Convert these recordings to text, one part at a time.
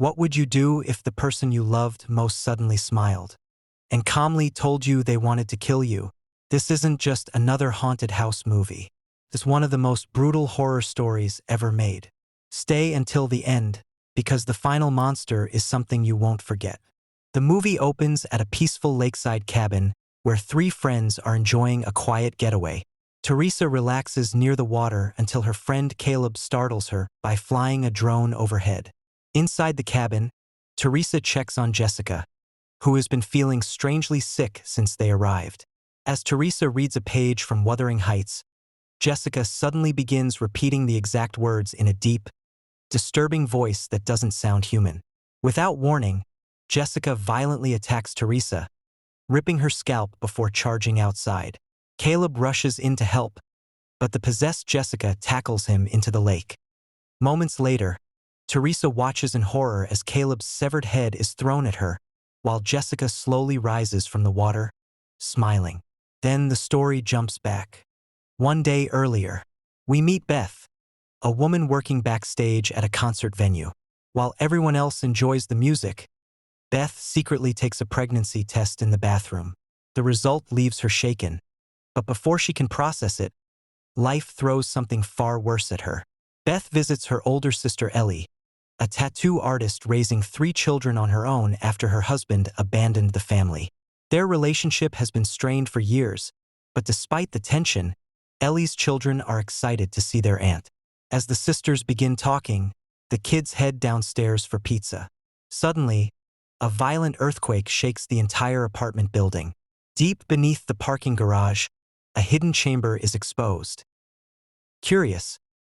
What would you do if the person you loved most suddenly smiled and calmly told you they wanted to kill you? This isn't just another haunted house movie. It's one of the most brutal horror stories ever made. Stay until the end, because the final monster is something you won't forget. The movie opens at a peaceful lakeside cabin where three friends are enjoying a quiet getaway. Teresa relaxes near the water until her friend Caleb startles her by flying a drone overhead. Inside the cabin, Teresa checks on Jessica, who has been feeling strangely sick since they arrived. As Teresa reads a page from Wuthering Heights, Jessica suddenly begins repeating the exact words in a deep, disturbing voice that doesn't sound human. Without warning, Jessica violently attacks Teresa, ripping her scalp before charging outside. Caleb rushes in to help, but the possessed Jessica tackles him into the lake. Moments later, Teresa watches in horror as Caleb's severed head is thrown at her, while Jessica slowly rises from the water, smiling. Then the story jumps back. One day earlier, we meet Beth, a woman working backstage at a concert venue. While everyone else enjoys the music, Beth secretly takes a pregnancy test in the bathroom. The result leaves her shaken, but before she can process it, life throws something far worse at her. Beth visits her older sister Ellie, a tattoo artist raising 3 children on her own after her husband abandoned the family. Their relationship has been strained for years, but despite the tension, Ellie's children are excited to see their aunt. As the sisters begin talking, the kids head downstairs for pizza. Suddenly, a violent earthquake shakes the entire apartment building. Deep beneath the parking garage, a hidden chamber is exposed. Curious,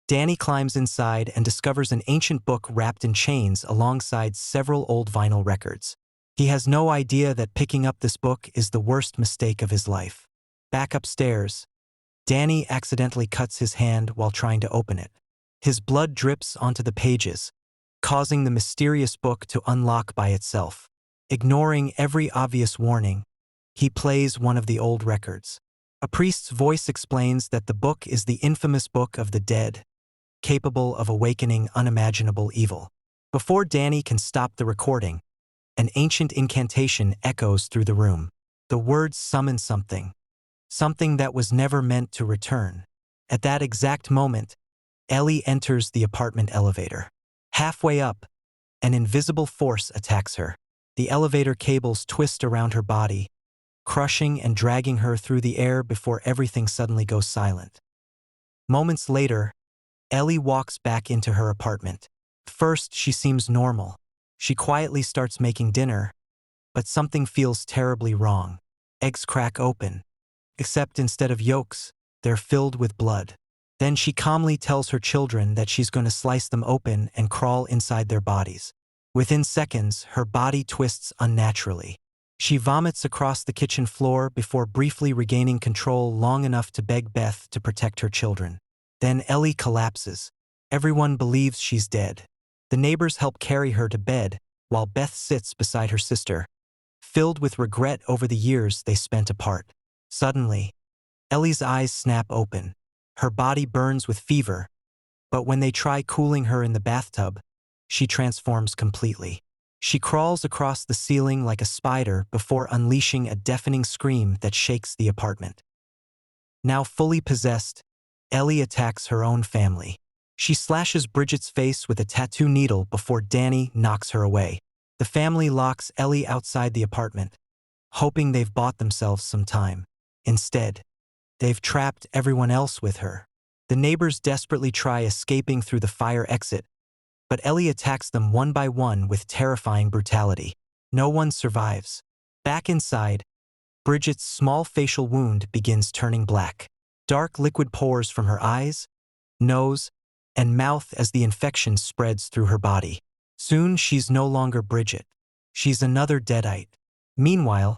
Danny climbs inside and discovers an ancient book wrapped in chains alongside several old vinyl records. He has no idea that picking up this book is the worst mistake of his life. Back upstairs, Danny accidentally cuts his hand while trying to open it. His blood drips onto the pages, causing the mysterious book to unlock by itself. Ignoring every obvious warning, he plays one of the old records. A priest's voice explains that the book is the infamous Book of the Dead, capable of awakening unimaginable evil. Before Danny can stop the recording, an ancient incantation echoes through the room. The words summon something that was never meant to return. At that exact moment, Ellie enters the apartment elevator. Halfway up, an invisible force attacks her. The elevator cables twist around her body, crushing and dragging her through the air before everything suddenly goes silent. Moments later, Ellie walks back into her apartment. First, she seems normal. She quietly starts making dinner, but something feels terribly wrong. Eggs crack open, except instead of yolks, they're filled with blood. Then she calmly tells her children that she's going to slice them open and crawl inside their bodies. Within seconds, her body twists unnaturally. She vomits across the kitchen floor before briefly regaining control long enough to beg Beth to protect her children. Then Ellie collapses. Everyone believes she's dead. The neighbors help carry her to bed, while Beth sits beside her sister, filled with regret over the years they spent apart. Suddenly, Ellie's eyes snap open. Her body burns with fever, but when they try cooling her in the bathtub, she transforms completely. She crawls across the ceiling like a spider before unleashing a deafening scream that shakes the apartment. Now fully possessed, Ellie attacks her own family. She slashes Bridget's face with a tattoo needle before Danny knocks her away. The family locks Ellie outside the apartment, hoping they've bought themselves some time. Instead, they've trapped everyone else with her. The neighbors desperately try escaping through the fire exit, but Ellie attacks them one by one with terrifying brutality. No one survives. Back inside, Bridget's small facial wound begins turning black. Dark liquid pours from her eyes, nose, and mouth as the infection spreads through her body. Soon she's no longer Bridget. She's another deadite. Meanwhile,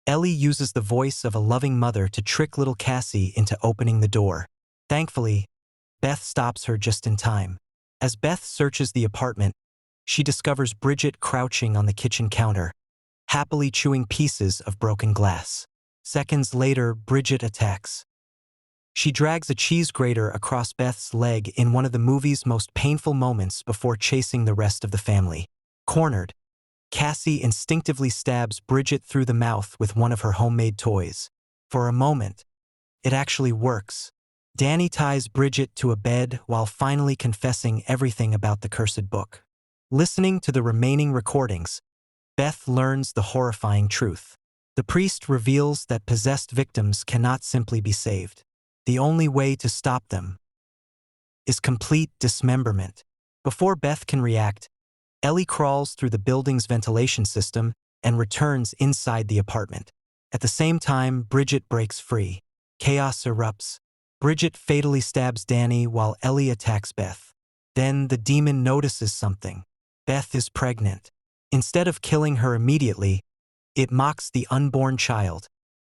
Ellie uses the voice of a loving mother to trick little Cassie into opening the door. Thankfully, Beth stops her just in time. As Beth searches the apartment, she discovers Bridget crouching on the kitchen counter, happily chewing pieces of broken glass. Seconds later, Bridget attacks. She drags a cheese grater across Beth's leg in one of the movie's most painful moments before chasing the rest of the family. Cornered, Cassie instinctively stabs Bridget through the mouth with one of her homemade toys. For a moment, it actually works. Danny ties Bridget to a bed while finally confessing everything about the cursed book. Listening to the remaining recordings, Beth learns the horrifying truth. The priest reveals that possessed victims cannot simply be saved. The only way to stop them is complete dismemberment. Before Beth can react, Ellie crawls through the building's ventilation system and returns inside the apartment. At the same time, Bridget breaks free. Chaos erupts. Bridget fatally stabs Danny while Ellie attacks Beth. Then the demon notices something. Beth is pregnant. Instead of killing her immediately, it mocks the unborn child,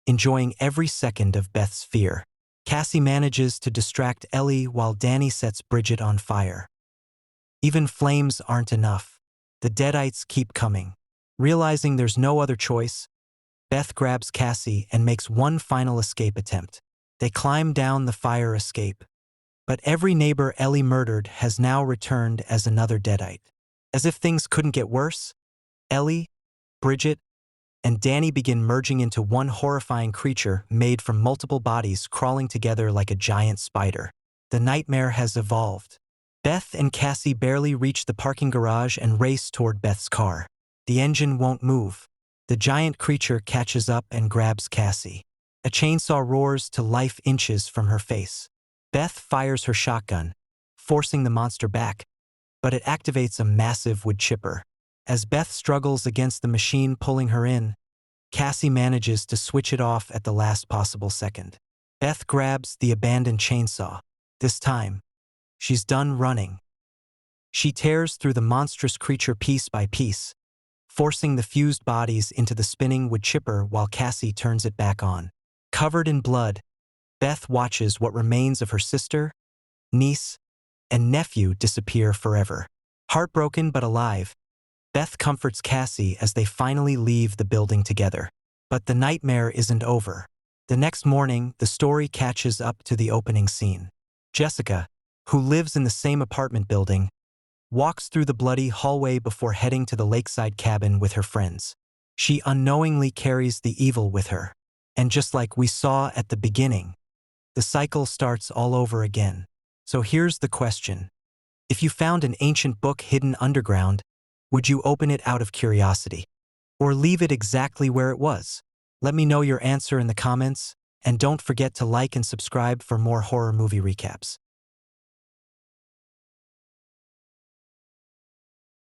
enjoying every second of Beth's fear. Cassie manages to distract Ellie while Danny sets Bridget on fire. Even flames aren't enough. The Deadites keep coming. Realizing there's no other choice, Beth grabs Cassie and makes one final escape attempt. They climb down the fire escape. But every neighbor Ellie murdered has now returned as another Deadite. As if things couldn't get worse, Ellie, Bridget, and Danny begin merging into one horrifying creature made from multiple bodies crawling together like a giant spider. The nightmare has evolved. Beth and Cassie barely reach the parking garage and race toward Beth's car. The engine won't move. The giant creature catches up and grabs Cassie. A chainsaw roars to life inches from her face. Beth fires her shotgun, forcing the monster back, but it activates a massive wood chipper. As Beth struggles against the machine pulling her in, Cassie manages to switch it off at the last possible second. Beth grabs the abandoned chainsaw. This time, she's done running. She tears through the monstrous creature piece by piece, forcing the fused bodies into the spinning wood chipper while Cassie turns it back on. Covered in blood, Beth watches what remains of her sister, niece, and nephew disappear forever. Heartbroken but alive, Beth comforts Cassie as they finally leave the building together. But the nightmare isn't over. The next morning, the story catches up to the opening scene. Jessica, who lives in the same apartment building, walks through the bloody hallway before heading to the lakeside cabin with her friends. She unknowingly carries the evil with her. And just like we saw at the beginning, the cycle starts all over again. So here's the question. If you found an ancient book hidden underground, would you open it out of curiosity? Or leave it exactly where it was? Let me know your answer in the comments, and don't forget to like and subscribe for more horror movie recaps.